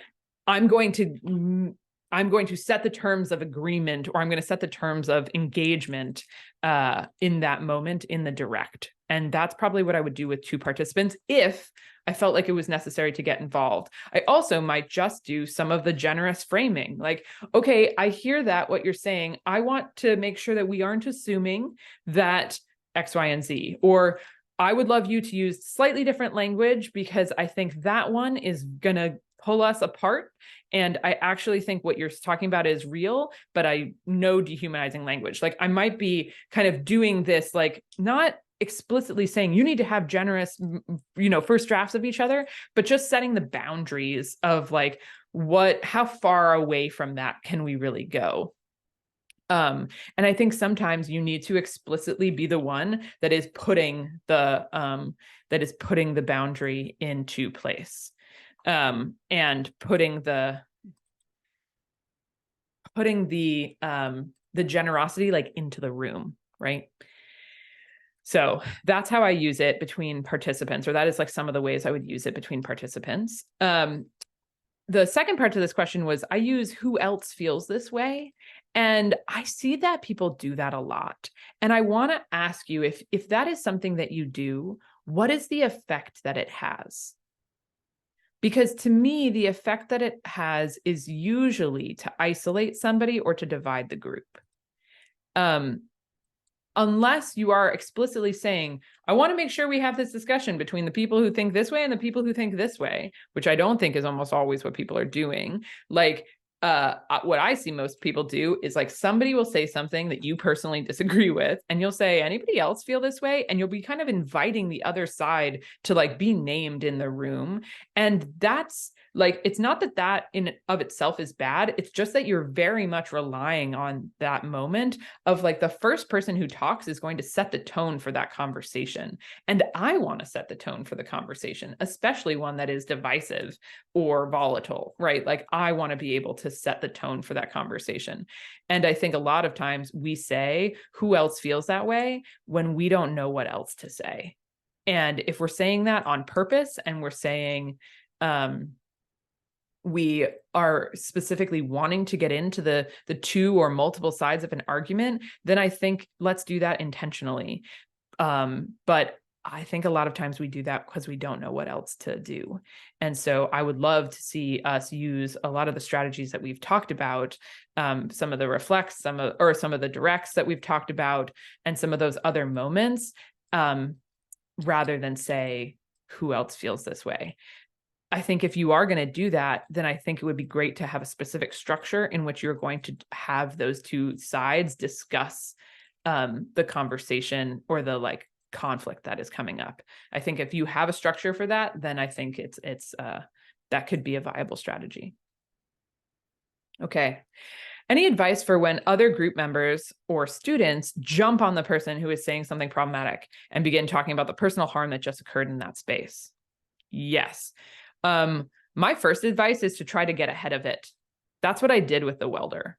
I'm going to set the terms of agreement, or I'm going to set the terms of engagement in that moment in the direct. And that's probably what I would do with 2 participants if I felt like it was necessary to get involved. I also might just do some of the generous framing. Like, okay, I hear that what you're saying. I want to make sure that we aren't assuming that X, Y, and Z, or I would love you to use slightly different language, because I think that one is going to pull us apart. And I actually think what you're talking about is real, but I know dehumanizing language. Like, I might be kind of doing this, like, not explicitly saying you need to have generous, first drafts of each other, but just setting the boundaries of like, how far away from that can we really go? And I think sometimes you need to explicitly be the one that is putting the boundary into place, and putting the generosity like into the room, right? So that's how I use it between participants, or that is like some of the ways I would use it between participants. The second part to this question was I use who else feels this way. And I see that people do that a lot. And I want to ask you if that is something that you do, what is the effect that it has? Because to me, the effect that it has is usually to isolate somebody or to divide the group. Unless you are explicitly saying, I want to make sure we have this discussion between the people who think this way and the people who think this way, which I don't think is almost always what people are doing. Like, what I see most people do is like somebody will say something that you personally disagree with, and you'll say, anybody else feel this way? And you'll be kind of inviting the other side to like be named in the room. And that's like, it's not that in of itself is bad. It's just that you're very much relying on that moment of like the first person who talks is going to set the tone for that conversation. And I want to set the tone for the conversation, especially one that is divisive or volatile, right? Like I want to be able to set the tone for that conversation. And I think a lot of times we say, who else feels that way, when we don't know what else to say. And if we're saying that on purpose and we're saying, we are specifically wanting to get into the two or multiple sides of an argument, then I think let's do that intentionally. But I think a lot of times we do that because we don't know what else to do. And so I would love to see us use a lot of the strategies that we've talked about, some of the reflects, some of the directs that we've talked about, and some of those other moments, rather than say, who else feels this way? I think if you are going to do that, then I think it would be great to have a specific structure in which you're going to have those two sides discuss the conversation or the like conflict that is coming up. I think if you have a structure for that, then I think it's that could be a viable strategy. Okay. Any advice for when other group members or students jump on the person who is saying something problematic and begin talking about the personal harm that just occurred in that space? Yes. My first advice is to try to get ahead of it. That's what I did with the welder.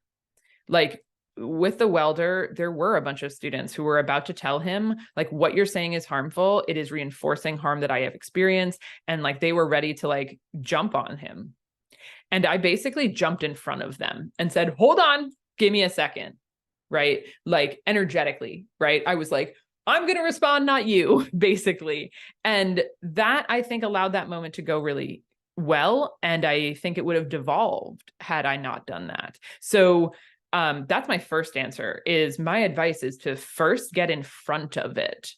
Like with the welder, there were a bunch of students who were about to tell him, like, what you're saying is harmful. It is reinforcing harm that I have experienced. And like, they were ready to like jump on him. And I basically jumped in front of them and said, hold on, give me a second. Right? Like energetically, right? I was like, I'm going to respond, not you, basically. And that, I think, allowed that moment to go really well. And I think it would have devolved had I not done that. So that's my first answer. Is my advice is to first get in front of it.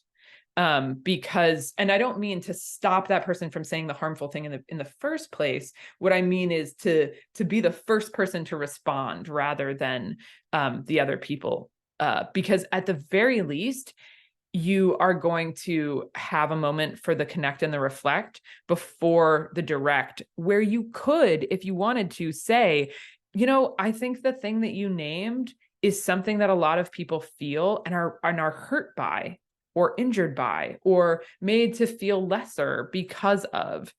Because, and I don't mean to stop that person from saying the harmful thing in the first place. What I mean is to be the first person to respond rather than the other people. Because at the very least, you are going to have a moment for the connect and the reflect before the direct, where you could, if you wanted to, say, I think the thing that you named is something that a lot of people feel and are hurt by, or injured by, or made to feel lesser because of.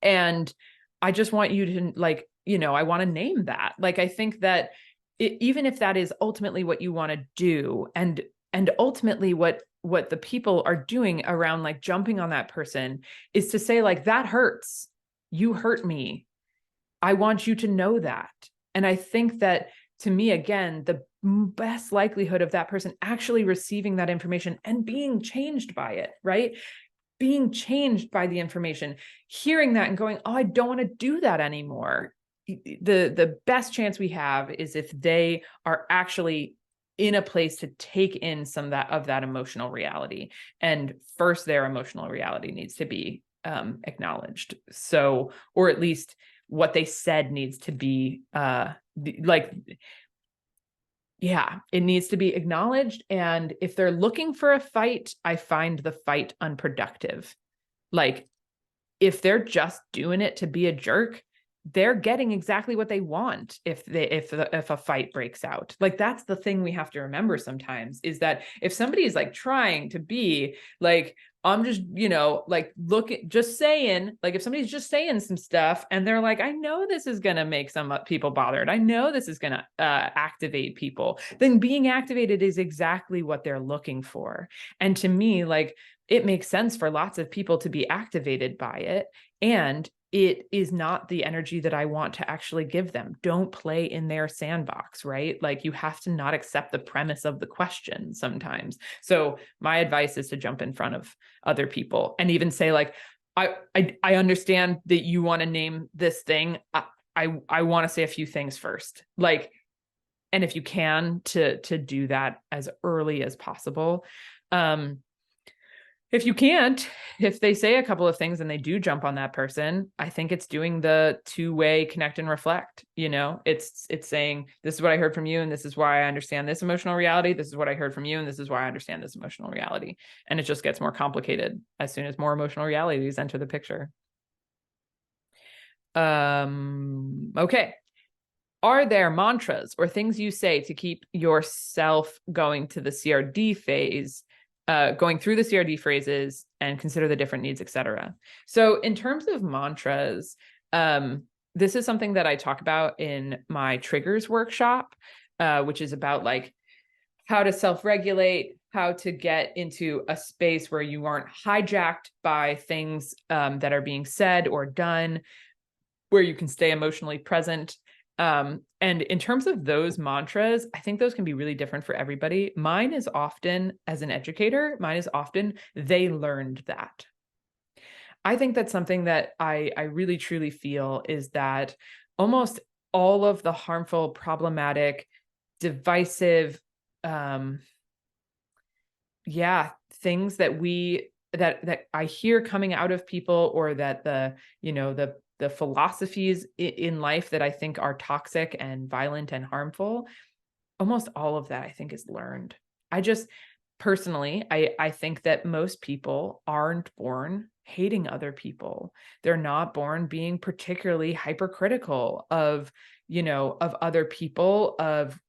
And I just want you to like, I want to name that. Like, I think that even if that is ultimately what you want to do, and ultimately what the people are doing around like jumping on that person is to say like, that hurts. You hurt me. I want you to know that. And I think that, to me, again, the best likelihood of that person actually receiving that information and being changed by it, right? Being changed by the information, hearing that and going, oh, I don't want to do that anymore. The best chance we have is if they are actually in a place to take in some of that emotional reality. And first, their emotional reality needs to be acknowledged. So, or at least what they said needs to be like, Yeah, it needs to be acknowledged. And if they're looking for a fight, I find the fight unproductive. Like, if they're just doing it to be a jerk, they're getting exactly what they want if a fight breaks out. Like, that's the thing we have to remember sometimes, is that if somebody is like trying to be like, I'm just, like, just saying, like, if somebody's just saying some stuff and they're like, I know this is going to make some people bothered, I know this is going to activate people, then being activated is exactly what they're looking for. And to me, like, it makes sense for lots of people to be activated by it. And it is not the energy that I want to actually give them. Don't play in their sandbox, right? Like, you have to not accept the premise of the question sometimes. So my advice is to jump in front of other people and even say, like, I understand that you want to name this thing. I want to say a few things first. Like, and if you can, to do that as early as possible. If you can't, if they say a couple of things and they do jump on that person, I think it's doing the two-way connect and reflect. It's saying, this is what I heard from you, and this is why I understand this emotional reality. This is what I heard from you, and this is why I understand this emotional reality. And it just gets more complicated as soon as more emotional realities enter the picture. Okay. Are there mantras or things you say to keep yourself going to the CRD phase, going through the CRD phrases, and consider the different needs, etc.? So in terms of mantras, this is something that I talk about in my triggers workshop, which is about like how to self-regulate, how to get into a space where you aren't hijacked by things that are being said or done, where you can stay emotionally present. And in terms of those mantras, I think those can be really different for everybody. Mine is often, as an educator, they learned that. I think that's something that I really truly feel is that almost all of the harmful, problematic, divisive, things that I hear coming out of people, or that the philosophies in life that I think are toxic and violent and harmful, almost all of that I think is learned. I just personally, I think that most people aren't born hating other people. They're not born being particularly hypercritical of other people, of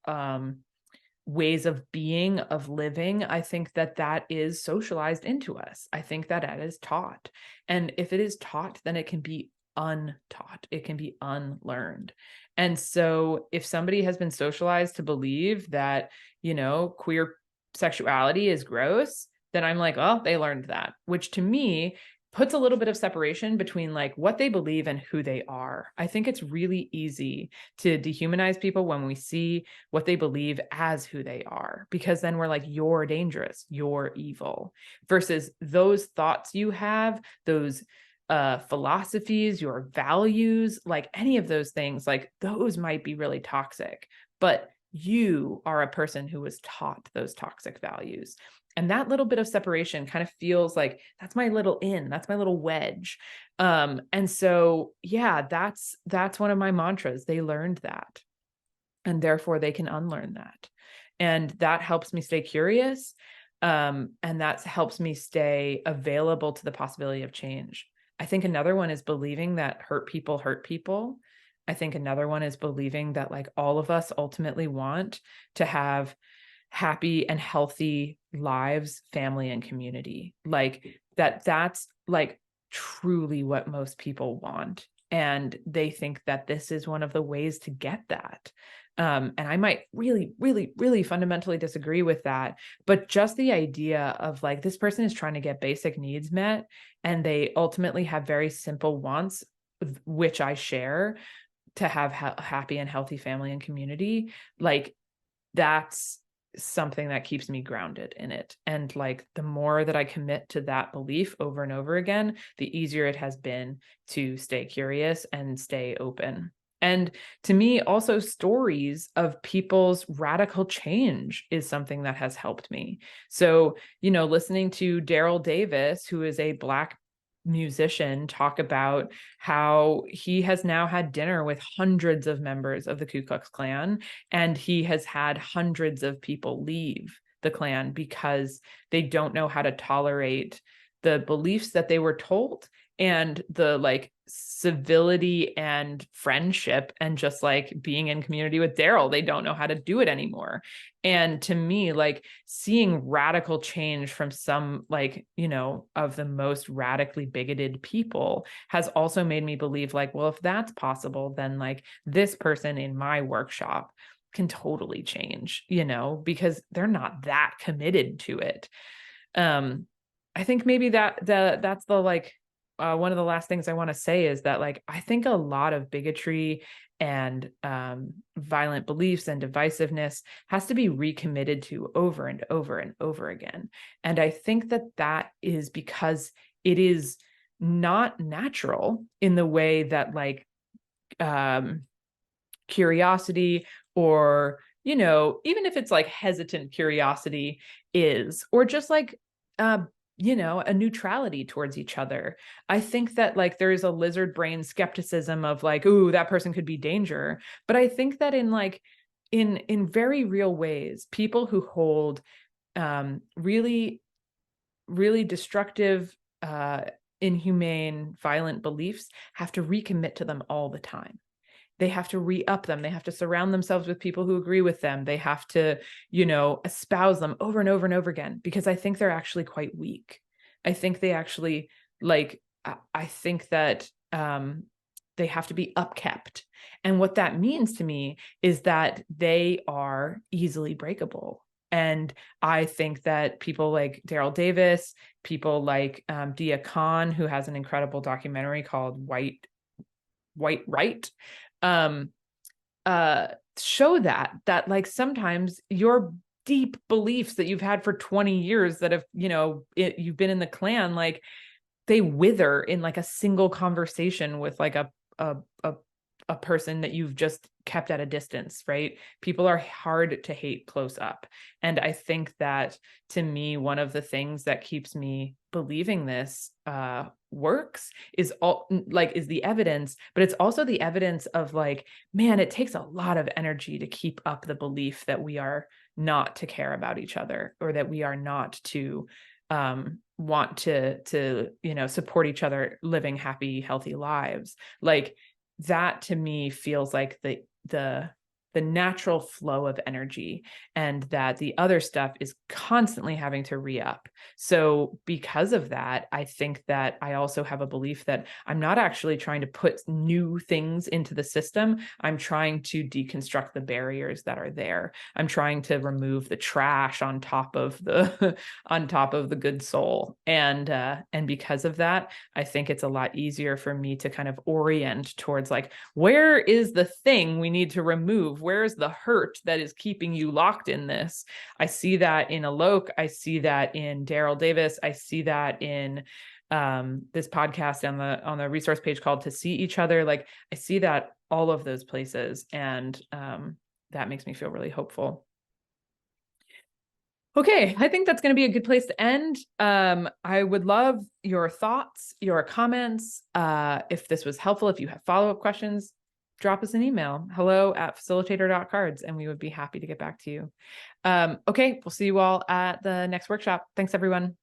ways of being, of living. I think that is socialized into us. I think that is taught. And if it is taught, then it can be untaught. It can be unlearned. And so if somebody has been socialized to believe that, queer sexuality is gross, then I'm like, oh, they learned that, which to me puts a little bit of separation between like what they believe and who they are. I think it's really easy to dehumanize people when we see what they believe as who they are, because then we're like, you're dangerous, you're evil, versus those thoughts you have, those philosophies, your values, like any of those things, like those might be really toxic, but you are a person who was taught those toxic values. And that little bit of separation kind of feels like that's my little that's my little wedge. And so, yeah, that's one of my mantras. They learned that, and therefore they can unlearn that. And that helps me stay curious. And that helps me stay available to the possibility of change. I think another one is believing that hurt people hurt people. I think another one is believing that like all of us ultimately want to have happy and healthy lives, family, and community. Like that's like truly what most people want. And they think that this is one of the ways to get that. And I might really, really, really fundamentally disagree with that. But just the idea of like, this person is trying to get basic needs met, and they ultimately have very simple wants, which I share, to have happy and healthy family and community. Like, that's something that keeps me grounded in it. And like, the more that I commit to that belief over and over again, the easier it has been to stay curious and stay open. And to me, also, stories of people's radical change is something that has helped me. So, listening to Daryl Davis, who is a Black musician talk about how he has now had dinner with hundreds of members of the Ku Klux Klan, and he has had hundreds of people leave the Klan because they don't know how to tolerate the beliefs that they were told and the like civility and friendship and just like being in community with Daryl. They don't know how to do it anymore. And to me, like seeing radical change from some, like, you know, of the most radically bigoted people has also made me believe, like, well, if that's possible, then like this person in my workshop can totally change, you know, because they're not that committed to it. I think maybe that's the like one of the last things I want to say is that, like, I think a lot of bigotry and violent beliefs and divisiveness has to be recommitted to over and over and over again. And I think that that is because it is not natural in the way that like curiosity, or, you know, even if it's like hesitant curiosity is, or just like you know, a neutrality towards each other. I think that like there's a lizard brain skepticism of like, ooh, that person could be danger. But I think that in like in very real ways, people who hold really, really destructive, inhumane, violent beliefs have to recommit to them all the time. They have to re-up them. They have to surround themselves with people who agree with them. They have to, you know, espouse them over and over and over again, because I think they're actually quite weak. I think they actually like, I think that they have to be upkept. And what that means to me is that they are easily breakable. And I think that people like Daryl Davis, people like Dia Khan, who has an incredible documentary called White Right, show that like sometimes your deep beliefs that you've had for 20 years that have, you know, you've been in the Klan, like they wither in like a single conversation with like a a person that you've just kept at a distance, right? People are hard to hate close up. And I think that, to me, one of the things that keeps me believing this works is the evidence, but it's also the evidence of like, man, it takes a lot of energy to keep up the belief that we are not to care about each other, or that we are not to want to, you know, support each other living happy, healthy lives. Like, that to me feels like the natural flow of energy, and that the other stuff is constantly having to re-up. So because of that, I think that I also have a belief that I'm not actually trying to put new things into the system. I'm trying to deconstruct the barriers that are there. I'm trying to remove the trash on top of the on top of the good soul. And because of that, I think it's a lot easier for me to kind of orient towards like, where is the thing we need to remove? Where is the hurt that is keeping you locked in this? I see that in Alok. I see that in Daryl Davis. I see that in this podcast on the resource page called To See Each Other. Like, I see that all of those places, and that makes me feel really hopeful. Okay, I think that's going to be a good place to end. I would love your thoughts, your comments. If this was helpful, if you have follow-up questions, drop us an email, hello@facilitator.cards, and we would be happy to get back to you. Okay, we'll see you all at the next workshop. Thanks, everyone.